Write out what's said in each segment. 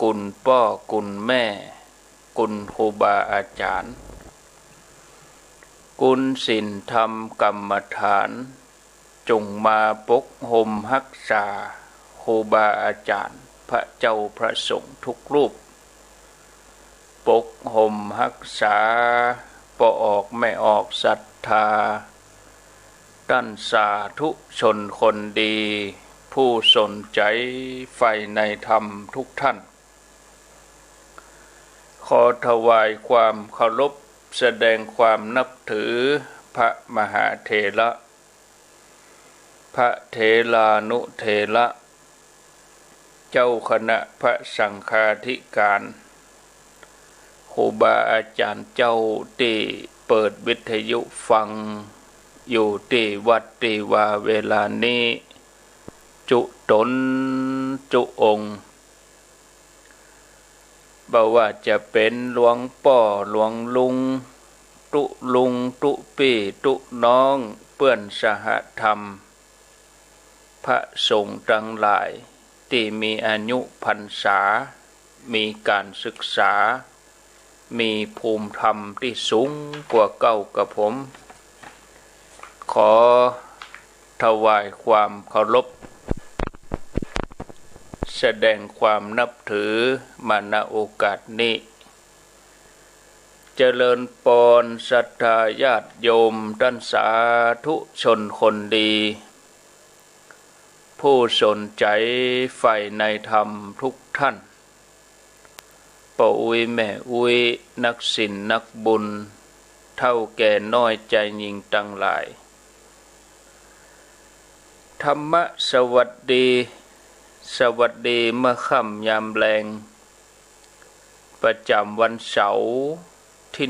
คุณพ่อคุณแม่คุณครูบาอาจารย์คุณศีลธรรมกรรมฐานจงมาปกห่มรักษาครูบาอาจารย์พระเจ้าพระสงฆ์ทุกรูปปกห่มรักษาบ่ออกไม่ออกศรัทธาท่านสาธุชนคนดีผู้สนใจใฝ่ในธรรมทุกท่านขอถวายความเคารพแสดงความนับถือพระมหาเถระพระเถรานุเถระเจ้าคณะพระสังฆาธิการครูบาอาจารย์เจ้าที่เปิดวิทยุฟังอยู่ที่วัดที่ว่าเวลานี้จุตนจุองค์บ่ว่าจะเป็นหลวงป่อหลวงลุงตุลุงตุปี่ตุน้องเพื่อนสหธรรมพระสงฆ์ทั้งหลายที่มีอายุพรรษามีการศึกษามีภูมิธรรมที่สูงกว่าเก่ากับผมขอถวายความเคารพแสดงความนับถือมาณโอกาสนี้เจริญปอนศรัทธาญาติโยมท่านสาธุชนคนดีผู้สนใจใฝ่ในธรรมทุกท่านปู่อุ้ยแม่อุ้ยนักศิลป์นักบุญเท่าแก่น้อยใจยิ่งตั้งหลายธรรมะสวัสดีเมื่อค่ำยามแลงประจำวันเสาร์ที่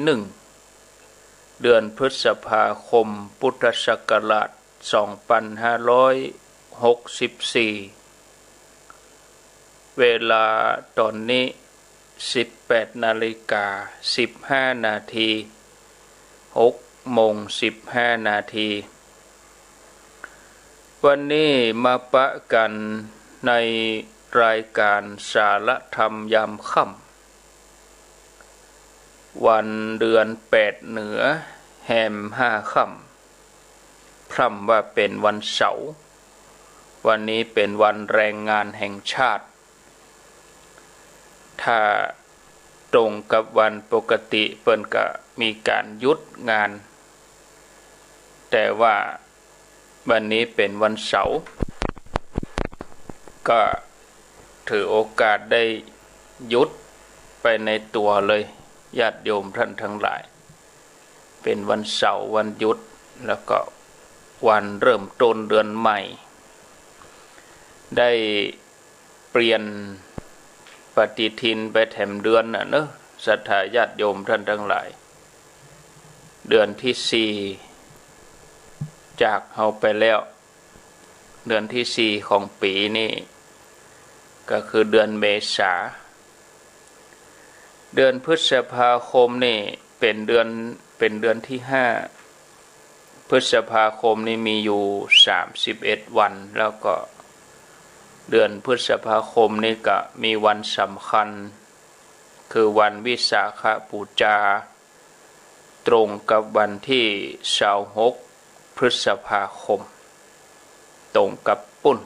1 เดือนพฤษภาคมพุทธศักราช2564เวลาตอนนี้18:15 นาที6:15 นาทีวันนี้มาปะกันในรายการสารธรรมยามค่ำวันเดือน8เหนือแห่ม5ค่ำพร่ำว่าเป็นวันเสาร์วันนี้เป็นวันแรงงานแห่งชาติถ้าตรงกับวันปกติเปิ้นก็มีการหยุดงานแต่ว่าวันนี้เป็นวันเสาร์ก็ถือโอกาสได้หยุดไปในตัวเลยญาติโยมท่านทั้งหลายเป็นวันเสาร์วันหยุดแล้วก็วันเริ่มต้นเดือนใหม่ได้เปลี่ยนปฏิทินไปแถมเดือนเนอะศรัทธาญาติโยมท่านทั้งหลายเดือนที่4จากเฮาไปแล้วเดือนที่4ของปีนี้ก็คือเดือนเมษาเดือนพฤษภาคมนี่เป็นเดือนที่5พฤษภาคมนี่มีอยู่31วันแล้วก็เดือนพฤษภาคมนี่ก็มีวันสำคัญคือวันวิสาขบูชาตรงกับวันที่26พฤษภาคมตรงกับปุ้น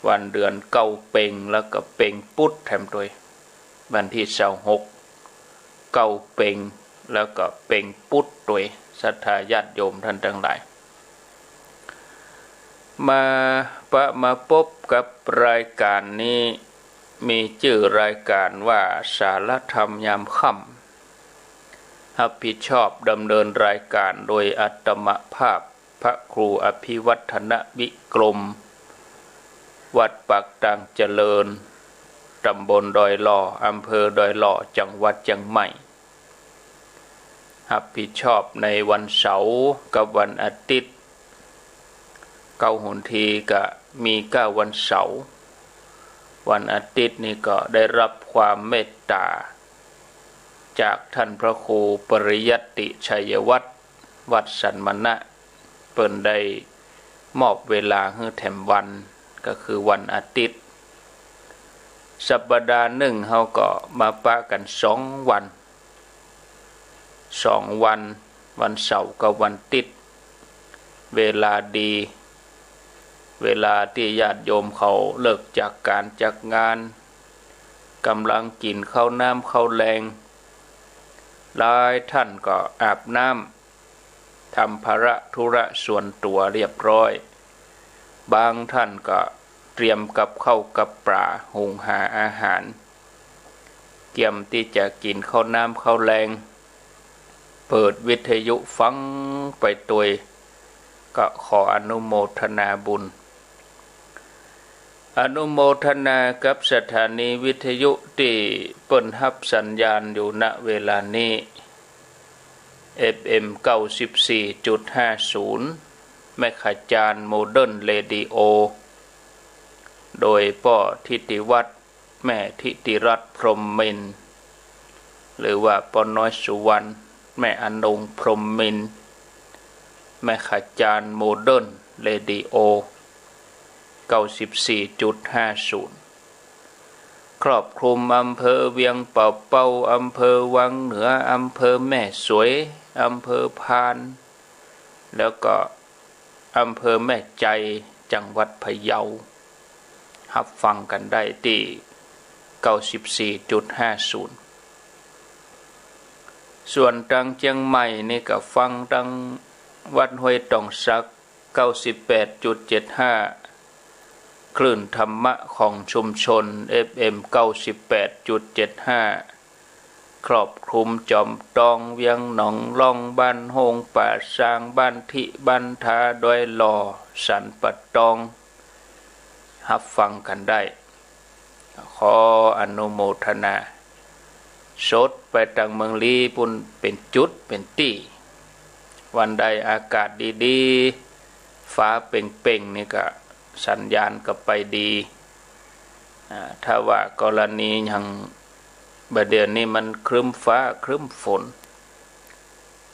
วันเดือนเก้าเพ็งแล้วก็เพ็งปุ๊ดแถมด้วยวันที่26เก้าเพ็งแล้วก็เพ็งปุ๊ดด้วยศรัทธาญาติโยมท่านทั้งหลายมาพบกับรายการนี้มีชื่อรายการว่าสารธรรมยามค่ำรับผิดชอบดำเนินรายการโดยอาตมภาพพระครูอภิวัฒนวิกรมวัดปากตังเจริญตำบลดอยหล่ออำเภอดอยหล่อจังหวัดเชียงใหม่รับผิดชอบในวันเสาร์กับวันอาทิตย์9 หนทีก็มี9วันเสาร์วันอาทิตย์นี่ก็ได้รับความเมตตาจากท่านพระครูปริยัติชัยวัฒน์วัดสันมณะเปิ้นได้มอบเวลาให้แถมวันก็คือวันอาทิตย์ สัปดาห์หนึ่งเขาก็มาปะกัน2 วันวันเสาร์กับวันติดเวลาดีเวลาที่ญาติโยมเขาเลิกจากการจากงานกำลังกินข้าวน้ำข้าวแรงหลายท่านก็อาบน้ำทำภาระธุระส่วนตัวเรียบร้อยบางท่านก็เตรียมกับข้าวกับปลาหุงหาอาหารเตรียมที่จะกินข้าวน้ำข้าวแรงเปิดวิทยุฟังไปตัวก็ขออนุโมทนาบุญอนุโมทนากับสถานีวิทยุที่เปิ่นรับสัญญาณอยู่ณเวลานี้ FM 94.50 แม่ขจารโมเดิร์นเรดิโอโดยพ่อทิติวัฒน์แม่ทิติรัตน์พรหมมินทร์หรือว่าพ่อน้อยสุวรรณแม่อนงพรหมมินทร์แม่ขจารโมเดิร์นเรดิโอ94.50 ครอบคลุมอำเภอเวียงป่าเป้าอำเภอวังเหนืออำเภอแม่สวยอำเภอพานแล้วก็อำเภอแม่ใจจังหวัดพะเยารับฟังกันได้ที่ 94.50 ส่วนทางเชียงใหม่นี่ก็ฟังทางวัดห้วยตองสัก 98.75 คลื่นธรรมะของชุมชน FM 98.75 ครอบคลุมจอมตองเวียงหนองล่องบ้านโฮงป่าซางบ้านทิบ้านทาดอยหล่อสันปัดตองรับฟังกันได้ขออนุโมทนาสดไปทางเมืองลีปุ่นเป็นจุดเป็นตี้วันใดอากาศดีๆฟ้าเป่งๆนี่ก็สัญญาณก็ไปดีถ้าว่ากรณีอย่างบัดเดี๋ยวนี้มันครึ้มฟ้าครึ้มฝน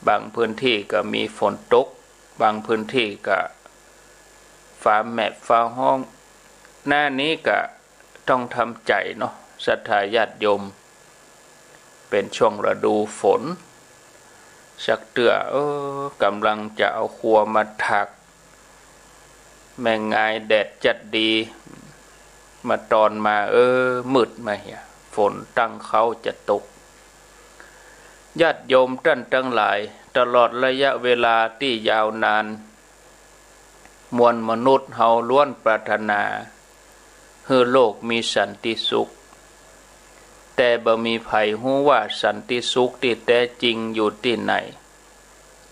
บางพื้นที่ก็มีฝนตกบางพื้นที่ก็ฟ้าแมบฟ้าห้องหน้านี้ก็ต้องทำใจเนาะศรัทธาญาติโยมเป็นช่วงฤดูฝนสักเตื้อกำลังจะเอาครัวมาถักแม่งายแดดจัดดีมาตอนมามืดมาเหี่ยฝนตั้งเขาจะตกญาติโยมท่านทั้งหลายตลอดระยะเวลาที่ยาวนานมวลมนุษย์เฮาล้วนปรารถนาให้โลกมีสันติสุขแต่บ่มีไผฮู้ว่าสันติสุขที่แท้จริงอยู่ที่ไหน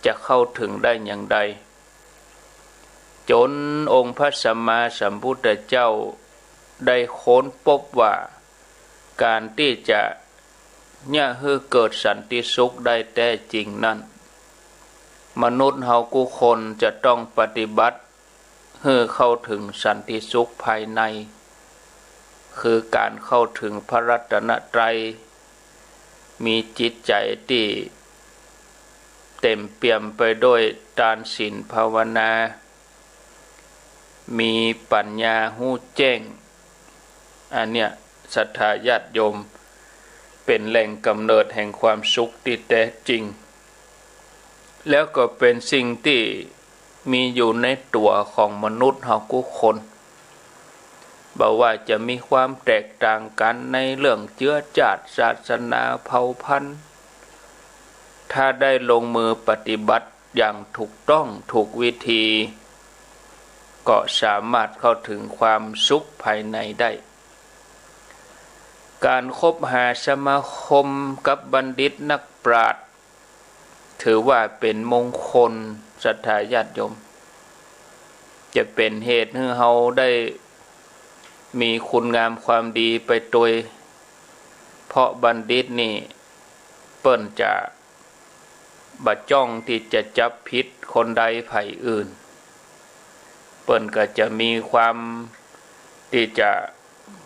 จะเข้าถึงได้อย่างใดจนองค์พระสัมมาสัมพุทธเจ้าได้ค้นพบว่าการที่จะให้เกิดสันติสุขได้แท้จริงนั้นมนุษย์เฮาทุกคนจะต้องปฏิบัติให้เข้าถึงสันติสุขภายในคือการเข้าถึงพระรัตนตรัยมีจิตใจที่เต็มเปี่ยมไปด้วยทานศีลภาวนามีปัญญาหู้แจ้งอันเนี้ยศรัทธาญาติโยมเป็นแหล่งกำเนิดแห่งความสุขที่แท้จริงแล้วก็เป็นสิ่งที่มีอยู่ในตัวของมนุษย์เราทุกคนบอกว่าจะมีความแตกต่างกันในเรื่องเชื้อชาติศาสนาเผ่าพันธุ์ถ้าได้ลงมือปฏิบัติอย่างถูกต้องถูกวิธีก็สามารถเข้าถึงความสุขภายในได้การคบหาสมาคมกับบัณฑิตนักปราชญ์ถือว่าเป็นมงคลศรัทธาญาติโยมจะเป็นเหตุให้เราได้มีคุณงามความดีไปโดยเพราะบัณฑิตนี่เปิ้นจะบัดจ้องที่จะจับผิดคนใดไผอื่นเปิ้นก็จะมีความที่จะ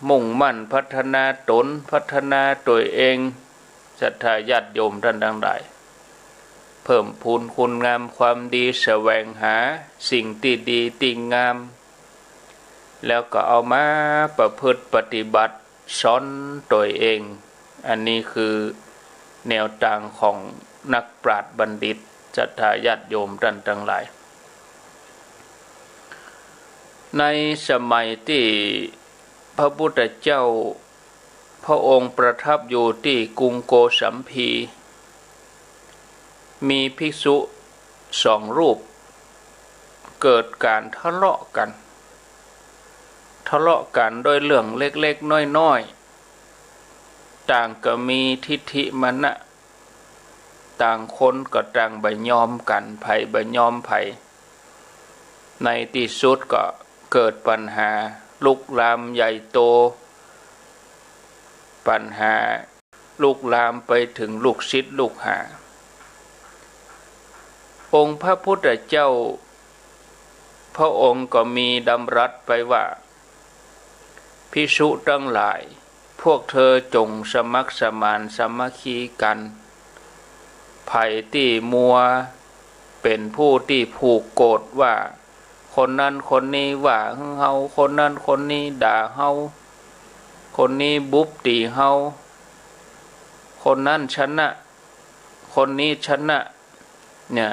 มุ่งมั่นพัฒนาตนพัฒนาตัวเองศรัทธาญาติโยมท่านทั้งหลายเพิ่มพูนคุณงามความดีแสวงหาสิ่งที่ดีที่งามแล้วก็เอามาประพฤติปฏิบัติ สอนตัวเองอันนี้คือแนวทางของนักปราชญ์บัณฑิตศรัทธาญาติโยมท่านทั้งหลายในสมัยที่พระพุทธเจ้าพระองค์ประทับอยู่ที่กรุงโกสัมพีมีภิกษุ2 รูปเกิดการทะเลาะกันด้วยเรื่องเล็กๆน้อยๆต่างก็มีทิฏฐิมานะต่างคนก็ต่างบ่ยอมกันไผบ่ยอมไผในที่สุดก็เกิดปัญหาลุกลามใหญ่โตปัญหาลุกลามไปถึงลูกศิษย์ลูกหาองค์พระพุทธเจ้าพระองค์ก็มีดำรัสไปว่าภิกษุทั้งหลายพวกเธอจงสมัครสมานสามัคคีกันไผที่มัวเป็นผู้ที่ผูกโกรธว่าคนนั้นคนนี้ว่าเฮาคนนั้นคนนี้ด่าเฮาคนนี้บุบตีเฮาคนนั้นชนะคนนี้ชนะเนี่ย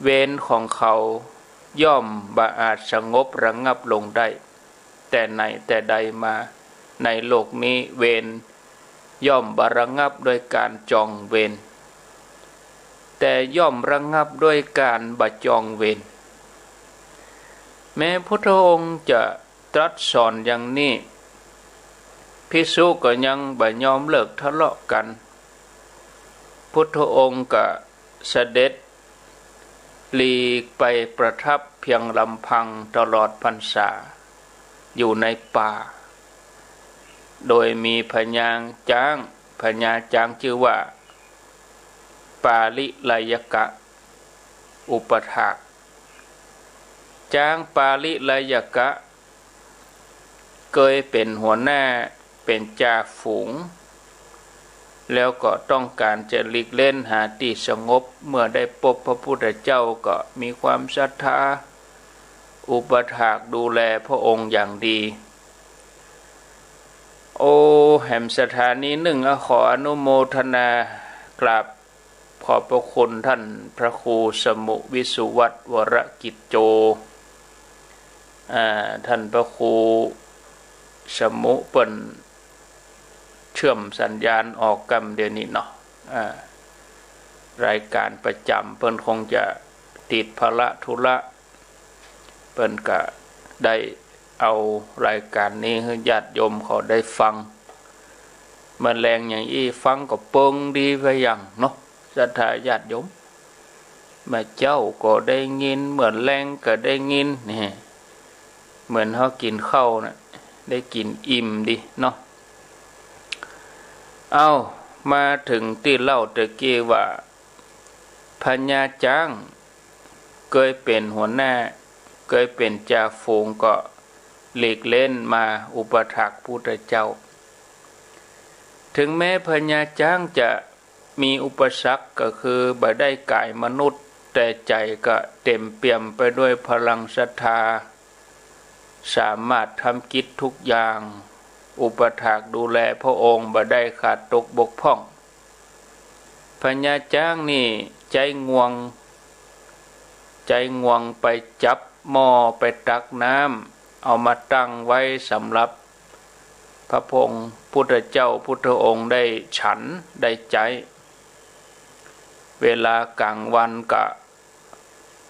เวรของเขาย่อมบ่อาจสงบระงับลงได้แต่ไหนแต่ใดมาในโลกนี้เวรย่อมบ่ระงับด้วยการจองเวรแต่ย่อมระงับด้วยการบ่จองเวรแม้พุทธองค์จะตรัสสอนอย่างนี้ภิกษุก็ยังบ่ยอมเลิกทะเลาะกันพุทธองค์ก็เสด็จหลีกไปประทับเพียงลำพังตลอดพรรษาอยู่ในป่าโดยมีพญาช้างชื่อว่าปาลิไลยกะอุปถากช้างปาลิไลยกะเคยเป็นหัวหน้าเป็นจ่าฝูงแล้วก็ต้องการจะหลีกเล่นหาที่สงบเมื่อได้พบพระพุทธเจ้าก็มีความศรัทธาอุปถากดูแลพระองค์อย่างดีโอ้แห่งสถานีหนึ่งขออนุโมทนากราบขอบพระคุณท่านพระครูสมุวิสุวัตรวรกิจโจท่านพระครูสมุเปิ้นเชื่อมสัญญาณออกกันเดี๋ยวนี้เนาะรายการประจำเปิ้นคงจะติดภาระธุระเปิ้นก็ได้เอารายการนี้ให้ญาติโยมเขาได้ฟังมันแรงอย่างอี้ฟังก็เปิงดีไปอย่างเนาะศรัทธาญาติโยมมาเจ้าก็ได้ยินเหมือนแรงก็ได้ยินนี่เหมือนเขากินข้าวนะได้กินอิ่มดีเนาะเอามาถึงที่เล่าตะกี้ว่าพญาช้างเคยเป็นหัวหน้าเคยเป็นจ่าฝูงก็หลีกเล่นมาอุปถัมภ์พุทธเจ้าถึงแม้พญาช้างจะมีอุปสรรคก็คือบ่ได้กายมนุษย์แต่ใจก็เต็มเปี่ยมไปด้วยพลังศรัทธาสามารถทำกิจทุกอย่างอุปถากดูแลพระองค์บ่ได้ขาดตกบกพร่องพญาช้างนี่ใจง่วงไปจับหม้อไปตักน้ำเอามาตั้งไว้สำหรับพระพงศ์พุทธเจ้าพุทธองค์ได้ฉันได้ใจเวลากลางวันก็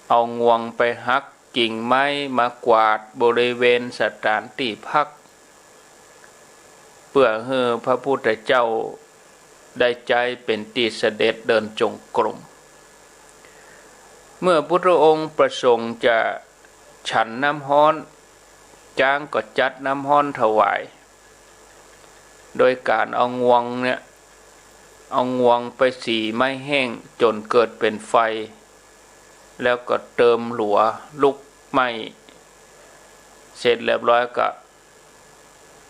เอางวงไปหักกิ่งไม้มากวาดบริเวณสถานที่พักเพื่อให้พระพุทธเจ้าได้ใจเป็นที่เสด็จเดินจงกรมเมื่อพุทธองค์ประสงค์จะฉันน้ำฮ้อนช้างก็จัดน้ำฮ้อนถวายโดยการเอางวงไปสีไม้แห้งจนเกิดเป็นไฟแล้วก็เติมหลัวลุกไหม้เสร็จเรียบร้อยก็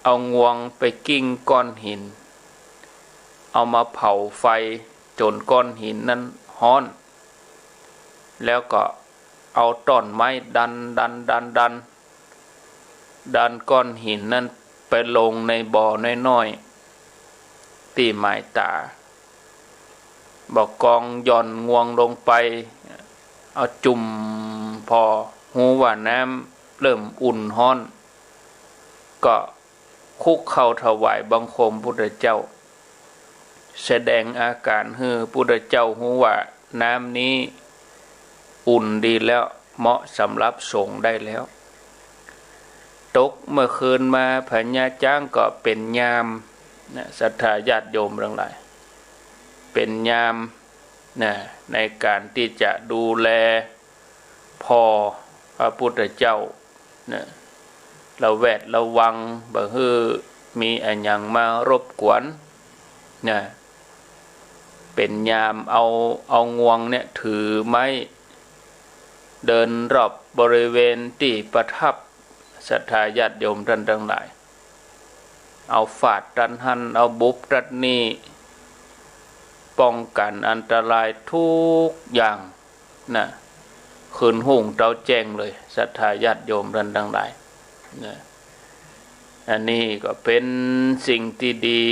เอางวงไปกิ้งก้อนหินเอามาเผาไฟจนก้อนหินนั้นฮ้อนแล้วก็เอาต้นไม้ดันก้อนหินนั้น ไปลงในบ่อน้อยๆตีหมายตาบอกกองย่อนงวงลงไปเอาจุ่มพอหูว่าน้ำเริ่มอุ่นฮ้อนก็คุกเข้าถวายบังคมพุทธเจ้าแสดงอาการให้พุทธเจ้าหูว่าน้ำนี้อุ่นดีแล้วเหมาะสำหรับสงฆ์ได้แล้วตกเมื่อคืนมาพญาจ้างก็เป็นยามนะศรัทธาญาติโยมทั้งหลายเป็นยามนะในการที่จะดูแลพ่อพระพุทธเจ้านะระแวดระวังบ่ฮือมีอันยังมารบกวนนะเป็นยามเอางวงเนี่ยถือไม้เดินรอบบริเวณที่ประทับศรัทธาญาติโยมท่านทั้งหลายเอาฝาดรันหันเอาบุบรัดนีป้องกันอันตรายทุกอย่างนะคืนหุ่งเต้าแจ้งเลยศรัทธาญาติโยมท่านทั้งหลายนะอันนี้ก็เป็นสิ่งที่ดี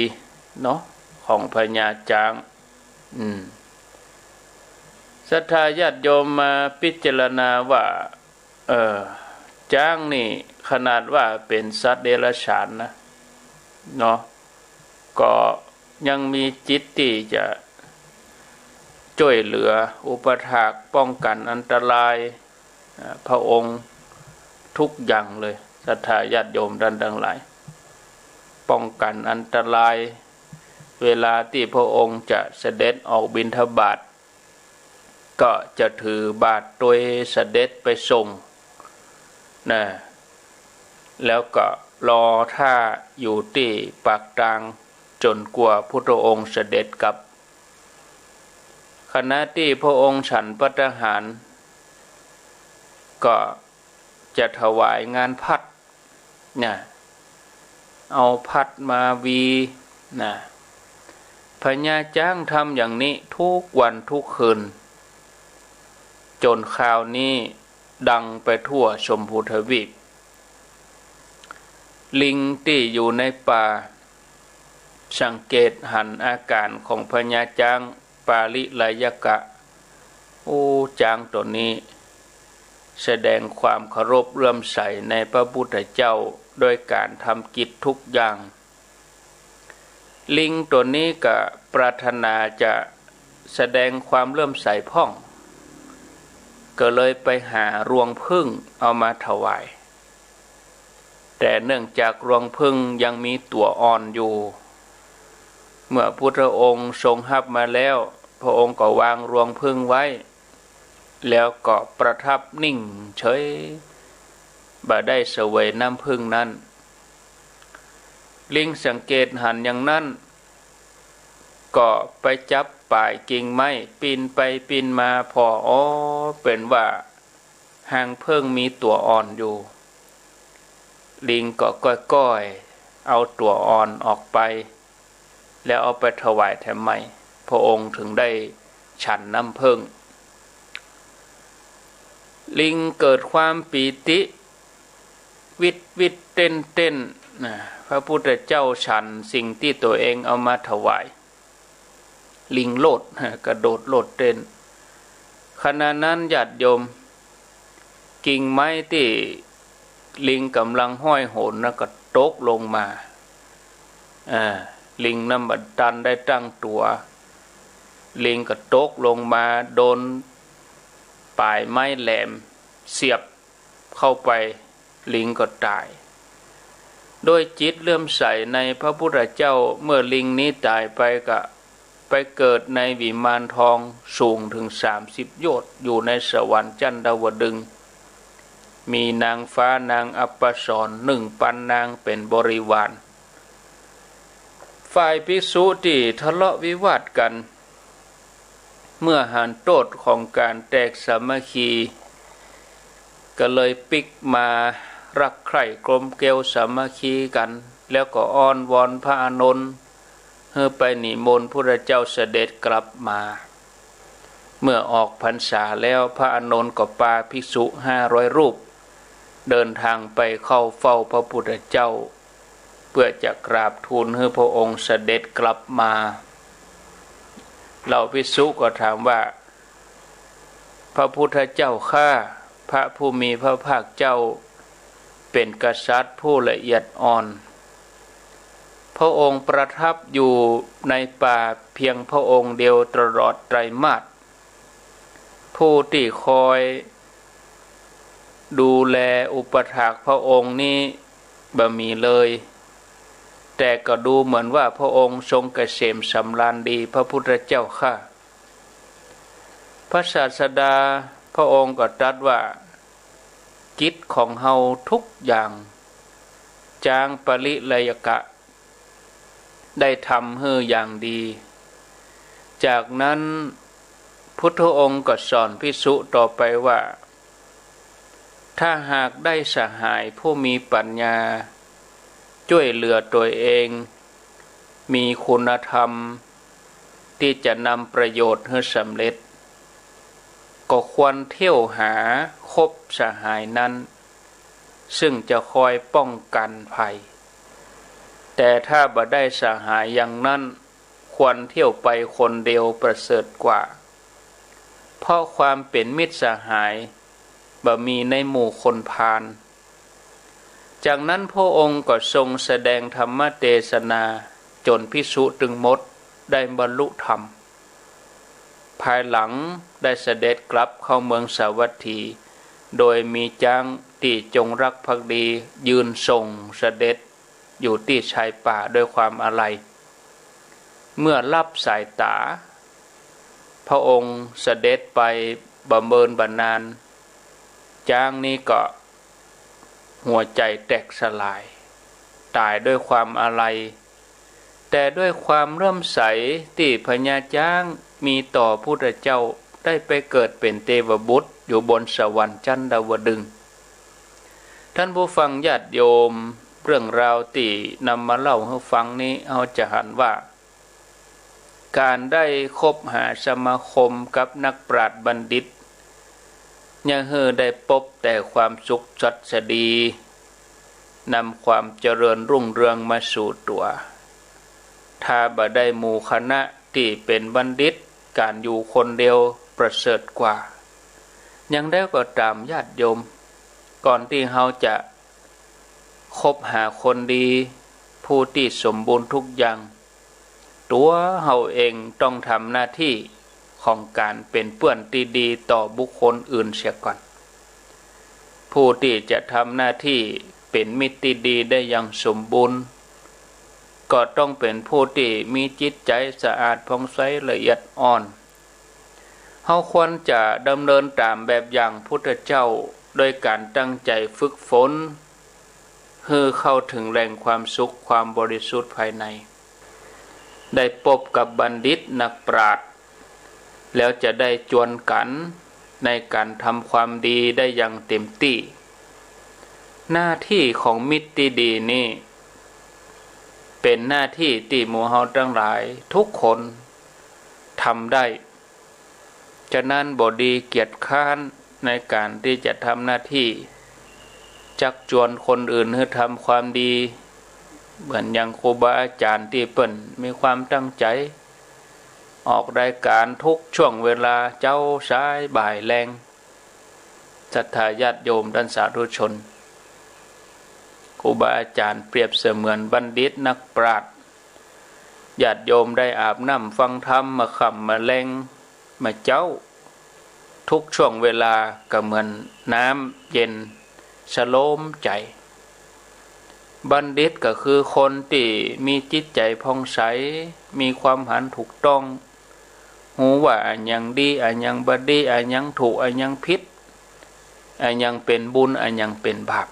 เนาะของพญาจางศรัทธาญาติโยมมาพิจารณาว่าจ้างนี่ขนาดว่าเป็นสัตว์เดรัจฉานนะเนาะก็ยังมีจิตที่จะช่วยเหลืออุปถากป้องกันอันตรายพระองค์ทุกอย่างเลยศรัทธาญาติโยมท่านทั้งหลายป้องกันอันตรายเวลาที่พระองค์จะเสด็จออกบิณฑบาตก็จะถือบาตรโดยเสด็จไปส่งนะแล้วก็รอท่าอยู่ที่ปากทางจนกว่าพุทธองค์เสด็จกลับขณะที่พระองค์ฉันภัตตาหารก็จะถวายงานพัดนะเอาพัดมาวีนะพญาจ้างทำอย่างนี้ทุกวันทุกคืนจนข่าวนี้ดังไปทั่วชมพูทวีปลิงที่อยู่ในป่าสังเกตหันอาการของพญาจ้างปาลิลายกะโอ้จ้างตัวนี้แสดงความเคารพเลื่อมใสในพระพุทธเจ้าโดยการทำกิจทุกอย่างลิงตัวนี้ก็ปรารถนาจะแสดงความเลื่อมใสพ่องก็เลยไปหารวงผึ้งเอามาถวายแต่เนื่องจากรวงผึ้งยังมีตัวอ่อนอยู่เมื่อพุทธองค์ทรงรับมาแล้วพระองค์ก็วางรวงผึ้งไว้แล้วก็ประทับนิ่งเฉยบ่ได้เสวยน้ำผึ้งนั้นลิงสังเกตหันอย่างนั้นก็ไปจับป่ายกิ่งไม้ปีนไปปีนมาพอเป็นว่าหางผึ้งมีตัวอ่อนอยู่ลิงก็ก้อยๆเอาตัวอ่อนออกไปแล้วเอาไปถวายแทนใหม่พระองค์ถึงได้ฉันน้ำผึ้งลิงเกิดความปีติวิตเต้นนะพระพุทธเจ้าฉันสิ่งที่ตัวเองเอามาถวายลิงโลดกระโดดโลดเต้นขณะนั้นญาติโยมกิ่งไม้ที่ลิงกำลังห้อยโหนแล้วก็ตกลงมาลิงน้ำบัดตันได้ตั้งตัวลิงก็ตกลงมาโดนปลายไม้แหลมเสียบเข้าไปลิงก็ตายโดยจิตเลื่อมใสในพระพุทธเจ้าเมื่อลิงนี้ตายไปก็ไปเกิดในวิมานทองสูงถึง30 โยชน์อยู่ในสวรรค์จันทวดึงส์มีนางฟ้านางอัปปสร1,000 นางเป็นบริวารฝ่ายภิกษุที่ทะเลาะวิวาทกันเมื่อหันโทษของการแตกสามัคคีก็เลยปิกมารักใคร่กลมเกลียวสามัคคีกันแล้วก็อ้อนวอนพระอานนท์ให้ไปนิมนต์พระเจ้าเสด็จกลับมาเมื่อออกพรรษาแล้วพระอานนท์ก็พาภิกษุ500 รูปเดินทางไปเข้าเฝ้าพระพุทธเจ้า เพื่อจะกราบทูลให้พระองค์เสด็จกลับมาเหล่าภิกษุก็ถามว่าพระพุทธเจ้าข้าพระผู้มีพระภาคเจ้าเป็นกษัตริย์ผู้ละเอียดอ่อนพระองค์ประทับอยู่ในป่าเพียงพระองค์เดียวตลอดไตรมาสผู้ที่คอยดูแลอุปถากพระองค์นี้บ่มีเลยแต่ก็ดูเหมือนว่าพระองค์ทรงเกษมสำราญดีพระพุทธเจ้าข้าพระศาสดาพระองค์ก็ตรัสว่ากิจของเฮาทุกอย่างจางปริลยกะได้ทำให้อย่างดีจากนั้นพุทธองค์ก็สอนภิกษุต่อไปว่าถ้าหากได้สหายผู้มีปัญญาช่วยเหลือตัวเองมีคุณธรรมที่จะนำประโยชน์ให้สำเร็จก็ควรเที่ยวหาคบสหายนั้นซึ่งจะคอยป้องกันภัยแต่ถ้าบ่ได้สหายอย่างนั้นควรเที่ยวไปคนเดียวประเสริฐกว่าเพราะความเป็นมิตรสหายบ่มีในหมู่คนพาลจากนั้นพระองค์ก็ทรงแสดงธรรมเทศนาจนภิกษุถึงหมดได้บรรลุธรรมภายหลังได้เสด็จกลับเข้าเมืองสาวัตถีโดยมีจ้างที่จงรักภักดียืนทรงเสด็จอยู่ที่ชายป่าด้วยความอาลัยเมื่อลับสายตาพระองค์เสด็จไปบำเพ็ญบำนาญจ้างนี้ก็หัวใจแตกสลายตายด้วยความอาลัยแต่ด้วยความเริ่มใสที่พญาจ้างมีต่อพุทธเจ้าได้ไปเกิดเป็นเทวบุตรอยู่บนสวรรค์ชั้นดาวดึงส์ท่านผู้ฟังญาติโยมเรื่องราวที่นำมาเล่าให้ฟังนี้เราจะเห็นว่าการได้คบหาสมาคมกับนักปราชญ์บัณฑิตยังได้พบแต่ความสุขสัสดีนำความเจริญรุ่งเรืองมาสู่ตัวถ้าบ่ได้หมู่คณะที่เป็นบัณฑิตการอยู่คนเดียวประเสริฐกว่ายังได้ก็ตามญาติโยมก่อนที่เราจะคบหาคนดีผู้ที่สมบูรณ์ทุกอย่างตัวเราเองต้องทำหน้าที่ของการเป็นเพื่อนที่ดีต่อบุคคลอื่นเสียก่อนผู้ที่จะทำหน้าที่เป็นมิตรที่ดีได้อย่างสมบูรณ์ก็ต้องเป็นผู้ที่มีจิตใจสะอาดผ่องใสละเอียดอ่อนเราควรจะดำเนินตามแบบอย่างพุทธเจ้าโดยการตั้งใจฝึกฝนเพื่อเข้าถึงแหล่งความสุขความบริสุทธิ์ภายในได้พบกับบัณฑิตนักปราชญ์แล้วจะได้จวนกันในการทำความดีได้อย่างเต็มที่หน้าที่ของมิตรที่ดีนี่เป็นหน้าที่ที่หมู่เฮาทั้งหลายทุกคนทำได้ฉะนั้นบ่ดีเกียจค้านในการที่จะทำหน้าที่จักจวนคนอื่นให้ทำความดีเหมือนอย่างครูบาอาจารย์ที่เปิ้นมีความตั้งใจออกรายการทุกช่วงเวลาเจ้าสายบ่ายแรงศรัทธาญาติโยมท่านสาธุชนครูบาอาจารย์เปรียบเสมือนบัณฑิตนักปราชญ์ญาติโยมได้อาบน้ำฟังธรรมมาค่ำมาแรงมาเจ้าทุกช่วงเวลาก็เหมือนน้ำเย็นสโลมใจบัณฑิตก็คือคนที่มีจิตใจผ่องใสมีความหันถูกต้องหูว่าอันยังดีอันยังบ่ดีอันยังถูกอันยังผิดอันยังเป็นบุญอันยังเป็นบาป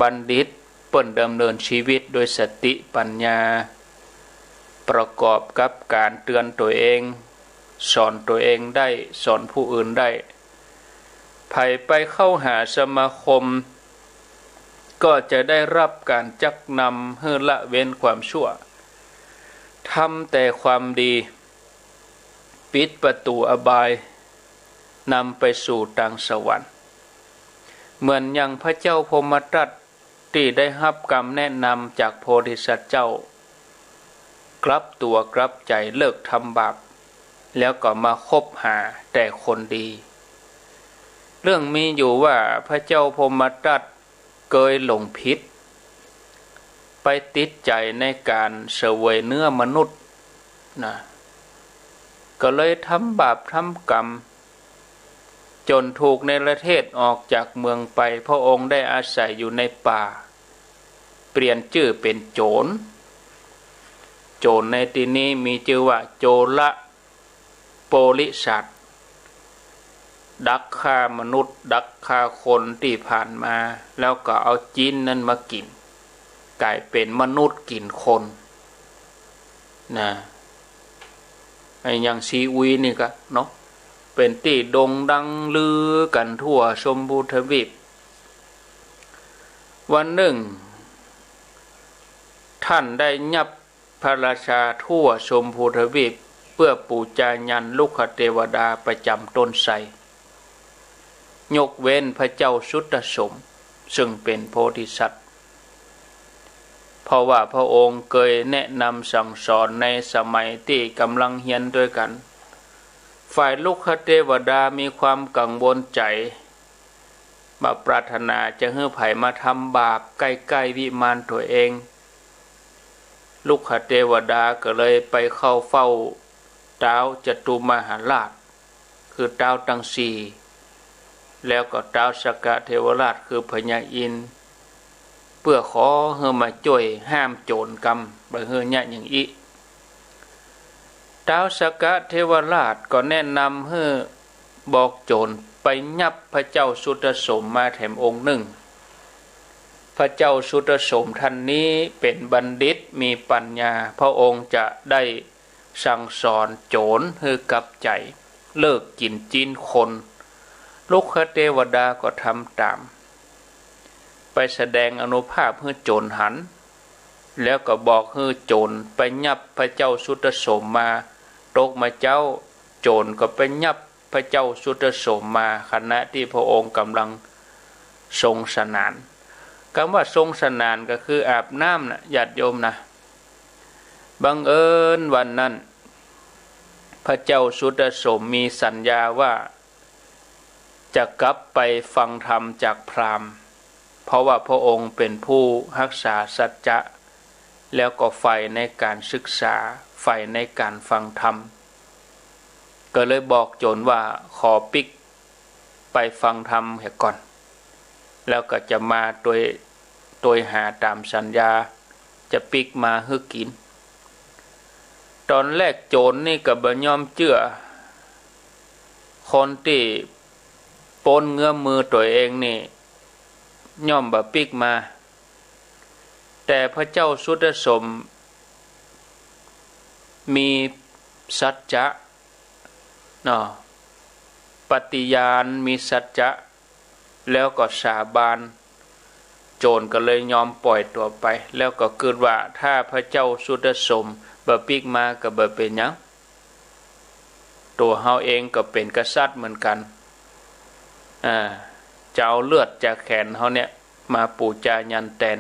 บัณฑิตเปิ้นดำเนินชีวิตโดยสติปัญญาประกอบกับการเตือนตัวเองสอนตัวเองได้สอนผู้อื่นได้ไผไปเข้าหาสมาคมก็จะได้รับการจักนำให้ละเว้นความชั่วทำแต่ความดีปิดประตูอบายนำไปสู่ทางสวรรค์เหมือนอย่างพระเจ้าพรหมทัต ที่ได้รับคำแนะนำจากโพธิสัตว์เจ้ากลับตัวกลับใจเลิกทำบาปแล้วก็มาคบหาแต่คนดีเรื่องมีอยู่ว่าพระเจ้าพมทัตเคยหลงผิดไปติดใจในการเสวยเนื้อมนุษย์นะก็เลยทำบาปทำกรรมจนถูกในประเทศออกจากเมืองไปพระองค์ได้อาศัยอยู่ในป่าเปลี่ยนชื่อเป็นโจรในที่นี้มีชื่อว่าโจรโปลิสัตดักฆ่ามนุษย์ดักฆ่าคนที่ผ่านมาแล้วก็เอาจีนนั้นมากินกลายเป็นมนุษย์กินคนนะไอ้อย่างซีอุยนี่ก็เนาะเป็นที่โด่งดังลือกันทั่วชมพูทวีปวันหนึ่งท่านได้ยับพระราชาทั่วชมพูทวีปเพื่อปูจายันลูกเทวดาประจำต้นไทรยกเว้นพระเจ้าสุตตสมซึ่งเป็นโพธิสัตว์เพราะว่าพระองค์เคยแนะนำสั่งสอนในสมัยที่กำลังเฮียนด้วยกันฝ่ายลูกเทวดามีความกังวลใจมาปรารถนาจะให้ไผ่มาทำบาปใกล้ๆวิมานตัวเองลูกเทวดาก็เลยไปเข้าเฝ้าท้าวจตุมหาราชคือท้าวทั้งสี่แล้วก็ท้าวสกเทวราชคือพญาอินทร์เพื่อขอให้มาช่วยห้ามโจรกรรมไปเฮือเนี่ยอย่างอีท้าวสกเทวราชก็แนะนำให้บอกโจรไปยับพระเจ้าสุตสมมาแถมองค์หนึ่งพระเจ้าสุตสมท่านนี้เป็นบัณฑิตมีปัญญาพระองค์จะได้สั่งสอนโจรให้กลับใจเลิกกินจีนคนลูกเทวดาก็ทำตามไปแสดงอนุภาพให้โจรหันแล้วก็บอกให้โจรไปยับพระเจ้าสุตสมมาตกมาเจ้าโจรก็ไปยับพระเจ้าสุตสมมาขณะที่พระองค์กำลังทรงสนานคำว่าทรงสนานก็คืออาบน้ำนะญาติโยมนะบังเอิญวันนั้นพระเจ้าสุตสมมีสัญญาว่าจะกลับไปฟังธรรมจากพราหมณ์เพราะว่าพระองค์เป็นผู้รักษาสัจจะแล้วก็ใฝ่ในการศึกษาใฝ่ในการฟังธรรมก็เลยบอกโจรว่าขอปิกไปฟังธรรมเสียก่อนแล้วก็จะมาโดยหาตามสัญญาจะปิกมาให้กินตอนแรกโจรนี่ก็บ่ยอมเชื่อคนที่ปนเงื้อมือตัวเองนี่ย่อมบ่ปิกมาแต่พระเจ้าสุตสมมีสัจจะปฏิญาณมีสัจจะแล้วก็สาบานโจรก็เลยยอมปล่อยตัวไปแล้วก็คิดว่าถ้าพระเจ้าสุตสมบ่ปิกมาก็บ่เป็นหยังตัวเฮาเองก็เป็นกษัตริย์เหมือนกันจะเอาเลือดจากแขนเฮาเนี่ยมาปูจายันแตน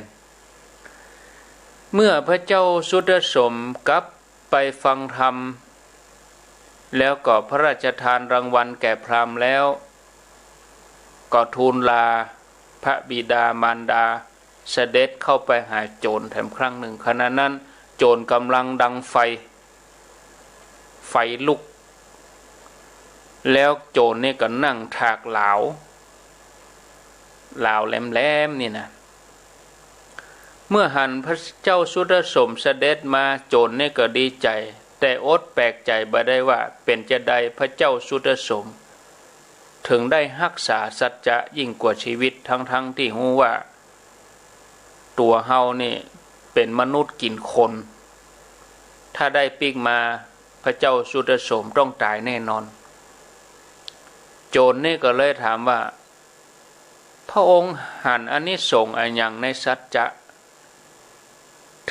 เมื่อพระเจ้าสุตสมกลับไปฟังธรรมแล้วก็พระราชทานรางวัลแก่พราหมณ์แล้วก็ทูลลาพระบิดามารดาเสด็จเข้าไปหาโจรแถมครั้งหนึ่งขณะนั้นโจรกำลังดังไฟลุกแล้วโจรนี่ก็นั่งถากเหลาแหลมๆนี่นะเมื่อหันพระเจ้าสุตสมเสด็จมาโจรนี่ก็ดีใจแต่อดแปลกใจบ่ได้ว่าเป็นจะใดพระเจ้าสุตสมถึงได้รักษาสัจจะยิ่งกว่าชีวิตทั้งที่รู้ว่าตัวเฮานี่เป็นมนุษย์กินคนถ้าได้ปิกมาพระเจ้าสุตสมต้องตายแน่นอนโจรนี่ก็เลยถามว่าพระองค์หันอานิสงส์อะไรอย่างในสัจจะ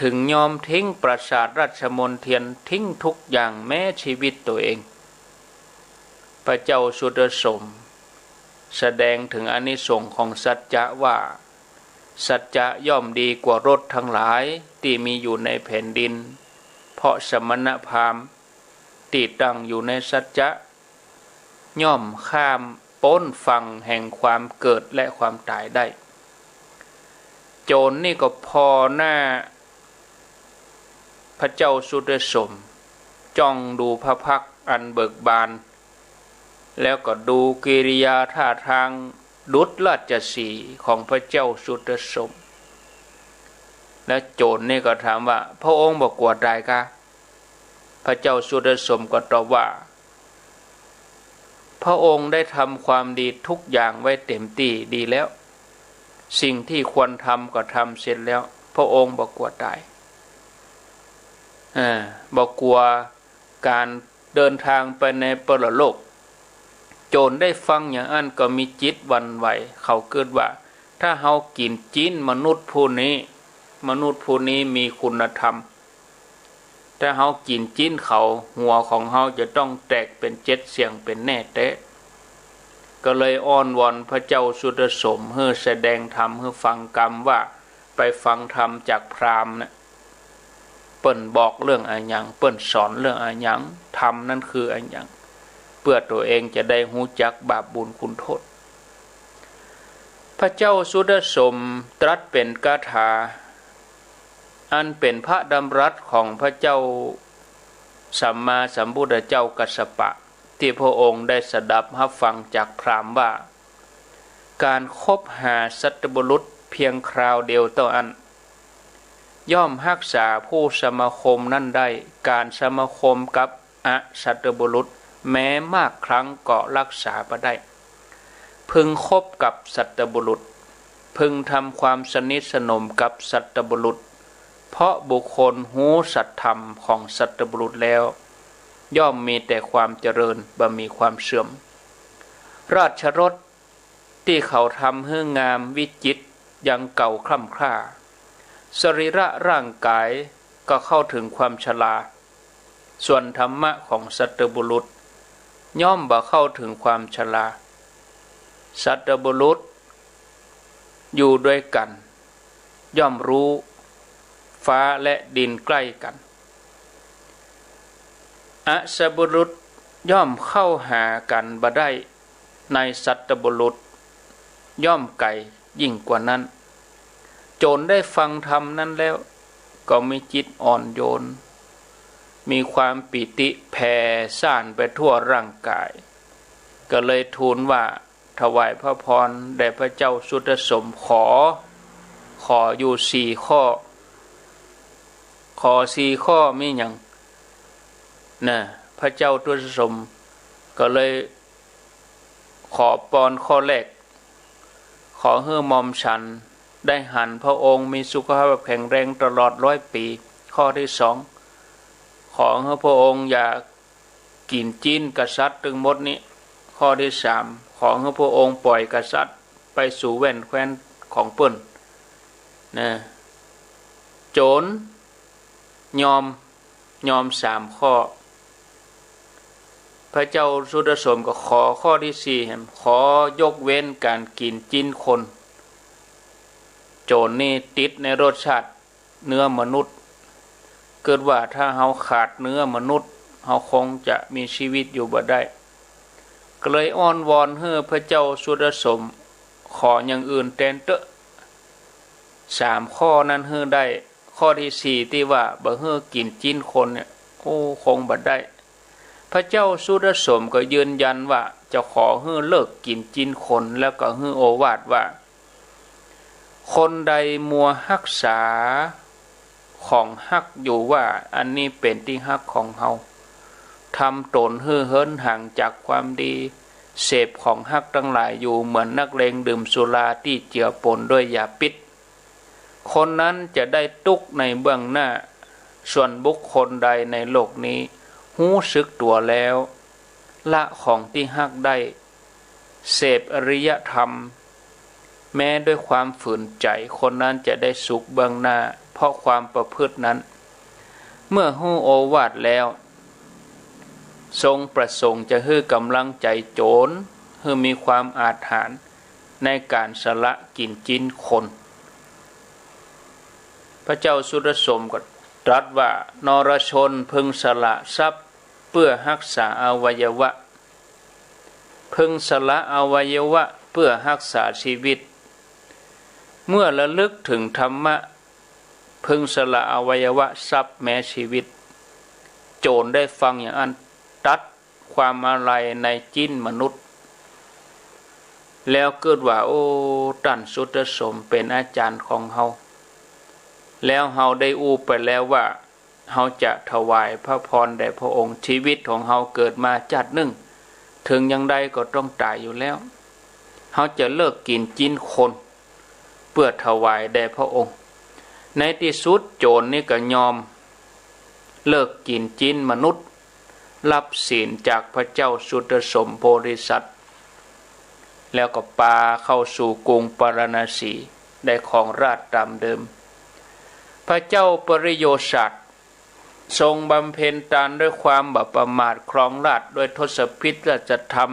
ถึงยอมทิ้งปราสาทราชมณฑลทิ้งทุกอย่างแม้ชีวิตตัวเองพระเจ้าสุตสมแสดงถึงอานิสงส์ของสัจจะว่า สัจจะย่อมดีกว่ารถทั้งหลายที่มีอยู่ในแผ่นดินเพราะสมณพราหมณ์ที่ตั้งอยู่ในสัจจะย่อมข้ามพ้นฝั่งแห่งความเกิดและความตายได้โจรนี่ก็พอหน้าพระเจ้าสุดสมจ้องดูพระพักตร์อันเบิกบานแล้วก็ดูกิริยาท่าทางดุจราชสีห์ของพระเจ้าสุดสมและโจรนี่ก็ถามว่าพระองค์บอกกลัวตายกะพระเจ้าสุดสมก็ตอบว่าพระองค์ได้ทำความดีทุกอย่างไว้เต็มที่ดีแล้วสิ่งที่ควรทำก็ทำเสร็จแล้วพระองค์บอกกลัวตายบอกกลัวการเดินทางไปในปรโลกโจรได้ฟังอย่างนั้นก็มีจิตหวั่นไหวเขาเกิดว่าถ้าเฮากินจีนมนุษย์ผู้นี้มีคุณธรรมถ้าเฮากินจีนเขาหัวของเฮาจะต้องแตกเป็น7เสียงเป็นแน่แท้ก็เลยอ้อนวอนพระเจ้าสุดสมให้แสดงธรรมให้ฟังกรรมว่าไปฟังธรรมจากพราหมณ์นะเปิ้นบอกเรื่องอะไรอย่างเปิ้นสอนเรื่องอะไรอย่างธรรมนั่นคืออะไรอย่างเพื่อตัวเองจะได้รู้จักบาปบุญคุณโทษพระเจ้าสุดสมตรัสเป็นคาถาอันเป็นพระดำรัสของพระเจ้าสัมมาสัมพุทธเจ้ากัสสปะที่พระองค์ได้สดับรับฟังจากพราหมณ์ว่าการคบหาสัตบุรุษเพียงคราวเดียวเท่านั้นย่อมรักษาผู้สมาคมนั้นได้การสมาคมกับอสัตบุรุษแม้มากครั้งก็รักษาไปได้พึงคบกับสัตบุรุษพึงทำความสนิทสนมกับสัตบุรุษเพราะบุคคลรู้สัตธรรมของสัตบุรุษแล้วย่อมมีแต่ความเจริญบ่มีความเสื่อมราชรสที่เขาทำให้งามวิจิตรยังเก่าคล่ำคร่าสรีระร่างกายก็เข้าถึงความชราส่วนธรรมะของสัตบุรุษย่อมบ่เข้าถึงความชราสัตบุรุษอยู่ด้วยกันย่อมรู้ฟ้าและดินใกล้กันอสัตบุรุษย่อมเข้าหากันบ่ได้ในสัตบุรุษย่อมไกลยิ่งกว่านั้นโจรได้ฟังธรรมนั้นแล้วก็มีจิตอ่อนโยนมีความปิติแผ่ซ่านไปทั่วร่างกายก็เลยทูลว่าถวายพระพรแด่พระเจ้าสุดสมขออยู่4 ข้อ4 ข้อมีหยังนะพระเจ้าสุดสมก็เลยขอปอนข้อแรกขอให้หม่อมฉันได้หันพระองค์มีสุขภาพแข็งแรงตลอด100 ปีข้อที่2ขอให้พระองค์อย่ากินจีนกษัตริย์ทั้งหมดนี้ข้อที่3ขอให้พระองค์ปล่อยกษัตริย์ไปสู่แว่นแคว้นของเปิ้นนะโจรยอม3 ข้อพระเจ้าสุดสมก็ขอข้อที่4ขอยกเว้นการกินจีนคนโจรนี่ติดในรสชาติเนื้อมนุษย์เกิดว่าถ้าเฮาขาดเนื้อมนุษย์เฮาคงจะมีชีวิตอยู่บ่ได้ก็เลยอ้อนวอนให้พระเจ้าสุดสมขออย่างอื่นแทนเตอะ3 ข้อนั้นให้ได้ข้อที่4ที่ว่าบ่ให้กินจีนคนเนี่ยคงบ่ได้พระเจ้าสุดสมก็ยืนยันว่าจะขอให้เลิกกินจีนคนแล้วก็ให้โอวาทว่าคนใดมัวรักษาของฮักอยู่ว่าอันนี้เป็นที่ฮักของเฮาทำตนเหินห่างจากความดีเสพของฮักทั้งหลายอยู่เหมือนนักเลงดื่มสุราที่เจือปนด้วยยาพิษคนนั้นจะได้ทุกข์ในเบื้องหน้าส่วนบุคคลใดในโลกนี้รู้สึกตัวแล้วละของที่ฮักได้เสพอริยธรรมแม้ด้วยความฝืนใจคนนั้นจะได้สุขเบื้องหน้าเพราะความประพฤตินั้นเมื่อฮู้โอวาทแล้วทรงประสงค์จะให้กำลังใจโจรให้มีความอาถรรพ์ในการสละกินจีนคน พระเจ้าสุรสมก็ตรัสว่านรชนพึงสละทรัพย์เพื่อรักษาอวัยวะพึงสละอวัยวะเพื่อรักษาชีวิตเมื่อระลึกถึงธรรมะพึงสละอวัยวะทรัพย์แม้ชีวิตโจรได้ฟังอย่างอันตัดความอะไรในจิ้นมนุษย์แล้วเกิดว่าโอ้ตันสุตสมเป็นอาจารย์ของเฮาแล้วเฮาได้อู้ไปแล้วว่าเฮาจะถวายพระพรแด่พระองค์ชีวิตของเฮาเกิดมาจัดหนึ่งถึงยังใดก็ต้องตายอยู่แล้วเฮาจะเลิกกินจิ้นคนเพื่อถวายแด่พระองค์ในที่สุดโจรนี่ก็ยอมเลิกกินจิ้นมนุษย์รับศีลจากพระเจ้าสุตสมโพธิสัตว์แล้วก็ปาเข้าสู่กรุงปารณสีได้ของราชย์ตามเดิมพระเจ้าปริโยชัดทรงบำเพ็ญตานด้วยความบาปประมาทครองราชย์ด้วยทศพิธราชธรรม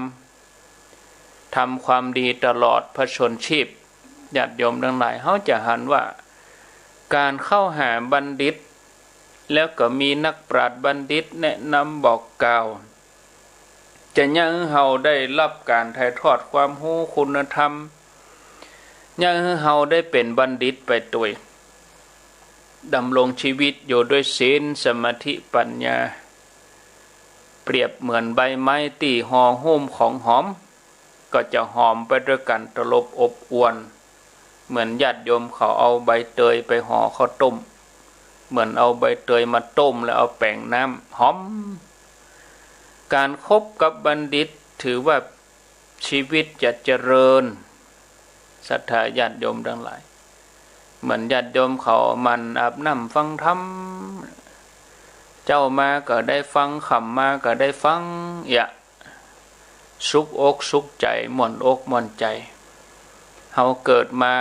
ทำความดีตลอดพระชนชีพญาติโยมทั้งหลายเขาจะหันว่าการเข้าหาบัณฑิตแล้วก็มีนักปราชญ์บัณฑิตแนะนำบอกกล่าวจะยังเฮาได้รับการถ่ายทอดความรู้คุณธรรมยังเฮาได้เป็นบัณฑิตไปตัวดำรงชีวิตอยู่ด้วยศีลสมาธิปัญญาเปรียบเหมือนใบไม้ตีห่อหุ้มของหอมก็จะหอมไปด้วยกันตลบอบอวนเหมือนญาติโยมเขาเอาใบเตยไปห่อข้าวต้มเหมือนเอาใบเตยมาต้มแล้วเอาแป้งน้ำหอมการคบกับบัณฑิตถือว่าชีวิตจะเจริญศรัทธาญาติโยมทั้งหลายเหมือนญาติโยมเขามันอาบน้ำฟังธรรมเจ้ามาก็ได้ฟังคำมาก็ได้ฟังสุกอกสุขใจม่วนอกม่วนใจเฮาเกิดมา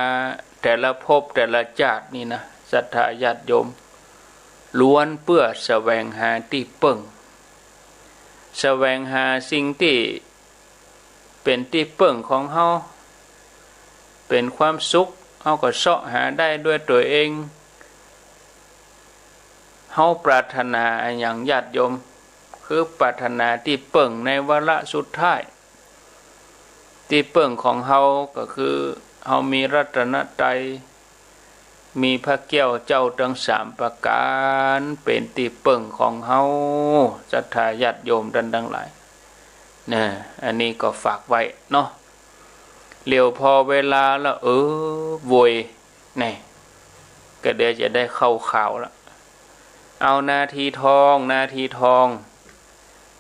แต่ละภพแต่ละชาตินี่นะศรัทธาญาติโยมล้วนเพื่อแสวงหาที่เปิ้งแสวงหาสิ่งที่เป็นที่เปิ้งของเฮาเป็นความสุขเฮาก็เสาะหาได้ด้วยตัวเองเฮาปรารถนาอย่างญาติโยมคือปรารถนาที่เปิ้งในวาระสุดท้ายที่เปิ้งของเฮาก็คือเฮามีรัตนตรัยมีพระแก้วเจ้าทั้ง3ประการเป็นที่เปิ้งของเฮาศรัทธาญาติโยมทั้งหลายนะอันนี้ก็ฝากไว้เนาะเลี้ยวพอเวลาแล้วโวยนี่ก็เดี๋ยวจะได้เข้าข่าวแล้วเอานาทีทอง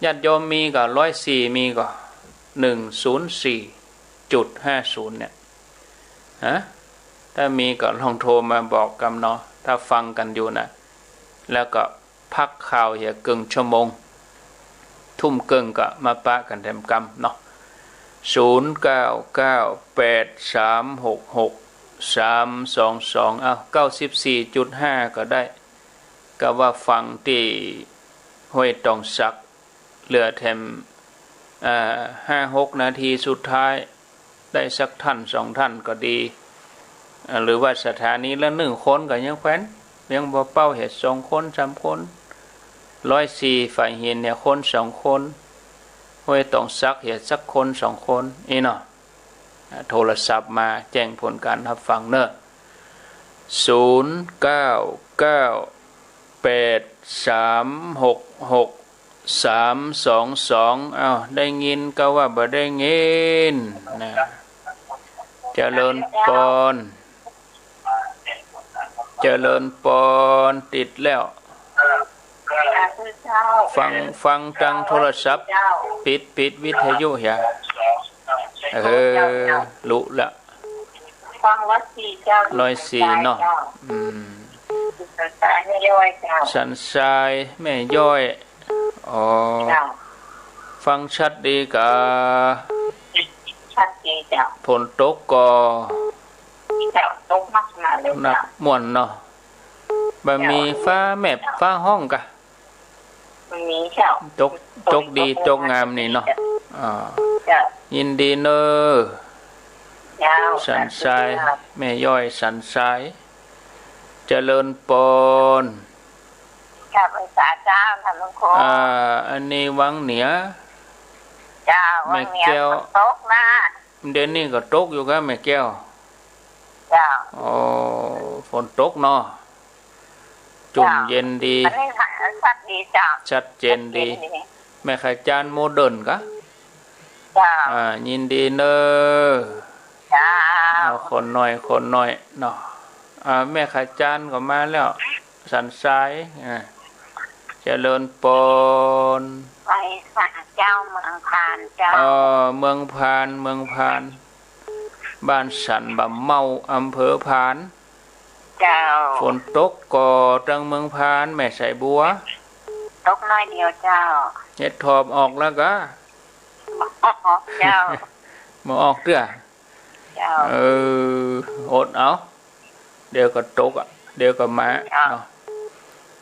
ญาติโยมมีก็104มีก็104.50เนี่ยฮะถ้ามีก็ลองโทรมาบอกกันเนาะถ้าฟังกันอยู่นะแล้วก็พักข่าวอย่ากึ่งชั่วโมงทุ่มกึ่งก็มาปะกันเต็มกำเนาะ0998366322เอา94.5ก็ได้ก็ว่าฟังที่ห้วยตองสักเหลือแถม5-6 นาทีสุดท้ายได้สักท่าน2ท่านก็ดีหรือว่าสถานีละ1คนก็ยังแขวนยังบ่เป้าเหตุ2คน3คน104ฝ่ายเห็นเนี่ยคน2คนห้วยตองสักเหตุสักคน2คนนี่เนาะโทรศัพท์มาแจ้งผลการรับฟังเนอะ0998366322อ้าวได้ยินก็ว่าบ่ได้ยินนะเจริญปอนติดแล้วฟังทางโทรศัพท์ปิดวิทยุอย่ารู้ละฟัง104เจ้า104เนาะสันทรายแม่ย่อยอ๋อฟังชัดดีกะชัดดีเจ้าฝนตกก็เจ้าตกมากขนาดเลยหนักม่วนเนาะบ่มีฟ้าแมพฟ้าห้องกะมันมีเจ้าตกดีตกงามนี่เนาะยินดีเนอสันทรายแม่ย่อยสันทราย เจริญปน กับภาษาเจ้าท่านหลวงพ่อ อันนี้วังเหนือ เจ้าวันเนี้ยฝนตกนะ เดี๋ยวนี้ก็ตกอยู่ครับแม่แก้ว เจ้า อ๋อฝนตกเนาะจุ่มเย็นดี อันนี้ชัดดีเจ้า ชัดเจนดี แม่ขจานโมเดิร์นกะ เจ้า ยินดีเนอ เจ้า คนหน่อยเนาะแม่ขจานก็มาแล้วสันสายเจริญปน ไปสาเจ้าเมืองพานเจ้า เมืองพานบ้านสันบะเมาอำเภอพาน เจ้า ฝนตกก่อจังเมืองพานแม่ใส่บัว ตกน้อยเดียวเจ้า เฮ็ดทอบออกแล้วก็ เจ้า มาออกเด้อ เจ้า อดเอาเดี๋ยวก็ตกเดี๋ยวก็มาเนาะ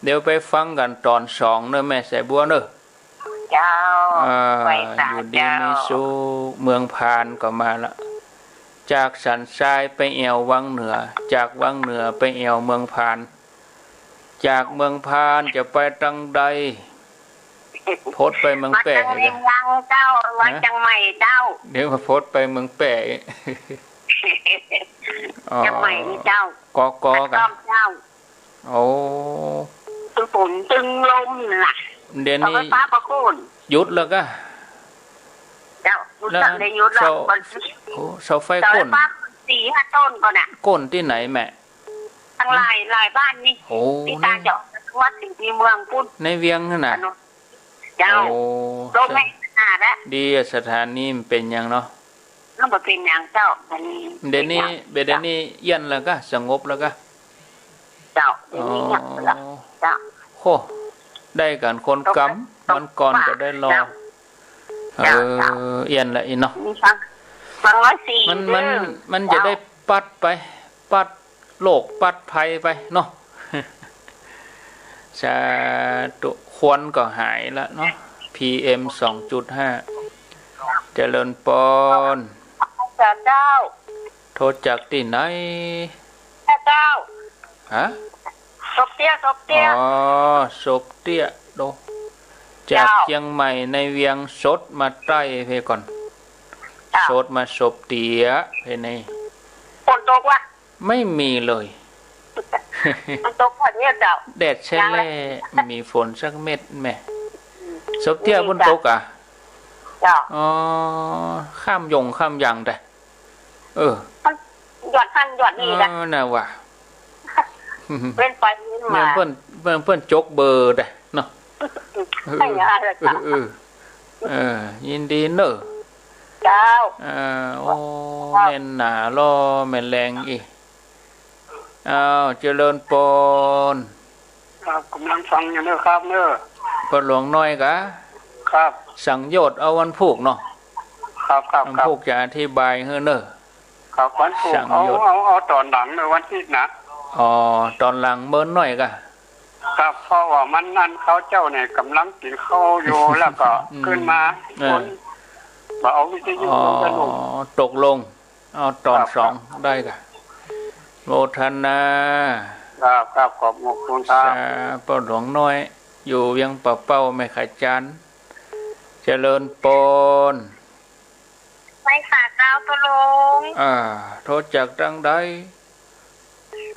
เดี๋ยวไปฟังกันตอน2เนอะแม่ใส่บัวเนอะ เจ้าไปสา อยู่ดี เจ้า มีสุขเมืองพานก็มาละจากสันทรายไปแอววังเหนือจากวังเหนือไปแอวเมืองพานจากเมืองพานจะไปตังใดพดไปเมืองแปะ วัดจังเรียงยังเจ้าวัดจังใหม่เจ้า เดี๋ยวมาพดไปเมืองแปะ จังใหม่นี่เจ้าก กัน เจ้า โอ้ ตึงฝนตึงลมน่ะ เดี๋ยว เอา นี้ ไฟฟ้าประโคน หยุดแล้วก็ เจ้ารู้จักในยุทธแล้ว โอ้เสาไฟ เสาไฟ ก้น ฟ้า4-5 ต้นก่อนน่ะ ก้นที่ไหนแม่ ทั้งหลายบ้านนี่ โอ้ ที่ตาเจาะวัดสิงห์เมืองปุ้น ในเวียงนั่นน่ะ เจ้า โอ้ โลกไม่สะอาดแล้ว ดีสถานีมันเป็นยังเนาะ ต้องมาเป็นอย่างเจ้า เดี๋ยวนี้เย็นแล้วก็สงบแล้วก็ เจ้าเดี๋ยวนี้เงียบแล้วเจ้า โหได้กันคนกำวันก่อนก็ได้รอเย็นละอีเนาะ มีฟัง104มันจะได้ปัดไปปัดโลกปัดภัยไปเนาะ สาธุควันก็หายแล้วเนาะ PM 2.5 เจริญปน เจ้า โทรจากที่ไหน เจ้า ฮะ ศพเตี้ย ศพเตี้ยโดจากเชียงใหม่ในเวียงสดมาใต้เพก่อนสดมาศพเตี้ยเพนี่ ฝนตกวะ ไม่มีเลย มันตกพอดีเจ้า แดดแช่แล่มีฝนสักเม็ดแม่ศพเตี้ยบนตกอ่ะ เจ้า ข้ามยังแต่มันหยอดขั้นหยอดนี่แหละ น่ะว่ะ เว้นไปเว้น เนี่ มาย เพิ่นจกเบอร์ได้เนาะ ไม่ยากเลยจ้า ยินดีเนอะ เจ้า โอ้แม่นหนาล่อแม่นแรงอีเจริญปน ครับกำลังฟังอยู่เนอะครับเนอะ พอหลวงน้อยกะ ครับ สังโยชน์เอาวันผูกเนาะ ครับครับ วัน ครับ ผูกจะอธิบายให้เนอะ ครับวันศุก สั่ง ร์เอา หยุด เอาตอนหลังในวันที่นะ ตอนหลังเบิ้นหน่อยกะ ครับเพราะว่ามันนั่นเขาเจ้าเนี่ยกำลังกินข้าวอยู่ แล้วก็ขึ้นมาคนบ่เอาวิทยุมันจะลง ตกลงเอาตอน2ได้กะโมทนา ครับครับขอบคุณครับ ปอหลวงน้อย อยู่เวียงป่าเป้าแม่ขจันเจริญปน ไปฝากเจ้าตัวลง โทษจากดังใด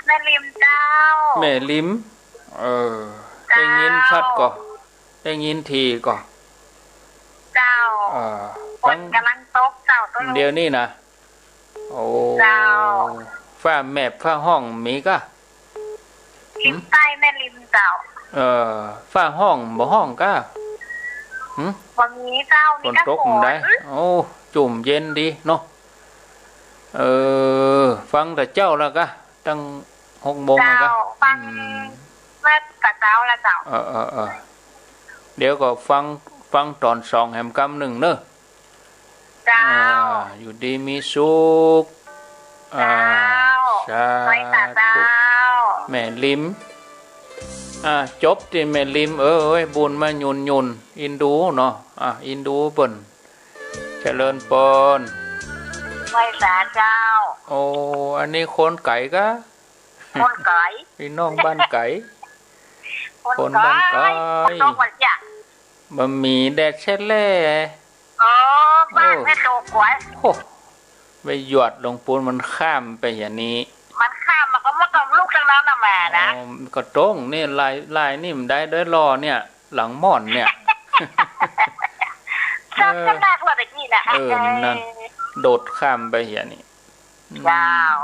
แม่ริมเจ้า แม่ลิมได้ยินชัดก่อได้ยินทีก่อ เจ้าฝนกำลังตกเจ้าตัวลง เดี๋ยวนี้นะโอ้ เจ้า ฝ้าแมบฝ้าห้องมีกะ ริมใต้แม่ริมเจ้า ฝ้าห้องบ่ห้องกะ วันนี้เจ้า ฝ นี่ น ก็ ตกได้โอ้จุ่มเย็นดีเนาะฟังแต่เจ้าแล้วกะตั้ง6 โมงแล้วกะ เจ้าฟังแม่กับเจ้าละเจ้า เดี๋ยวก็ฟังตอน2แหมกำ1เนอะ เจ้า อยู่ดีมีสุข เจ้าไปฝากเจ้า แม่ลิมจบที่แม่ลิมบุญมายุนอินดูเนาะอินดูเปิ้นเจริญปน ไปฝากเจ้า โอ้อันนี้คนไก่กะ คนไก่ พี่น้องบ้านไก่ คนบ้านไก่คนนอกวันจ้ะ บะหมี่แดดเช่เล่ บ้านแม่โตกวย โอ้ไปหยอดลงปูนมันข้ามไปอย่างนี้มันข้ามมันก็มากับลูกทั้งนั้นนะแม่นะก็ตรงนี่ลายนี่มันได้ด้วยรอเนี่ย หลังม่อนเนี่ยชอบกันมากเลยแบบนี้นะนั่นโดดข้ามไปอย่างนี้ยาว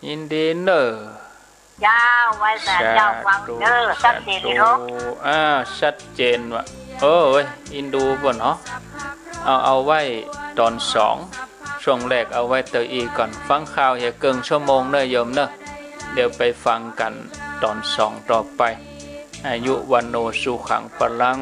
ยินดีเนอร์ยาวไว้แต่ยาววังเนอร์ชัดเจนดีเนาะชัดเจนว่ะเว้ยอินดูก่อนเนาะเอาไว้ตอน2ช่วงแรกเอาไว้เตอีก่อนฟังข่าวอย่าเกินชั่วโมงเนอะโยมเนอะเดี๋ยวไปฟังกันตอน2ต่อไปอายุวันโนสุขังพลัง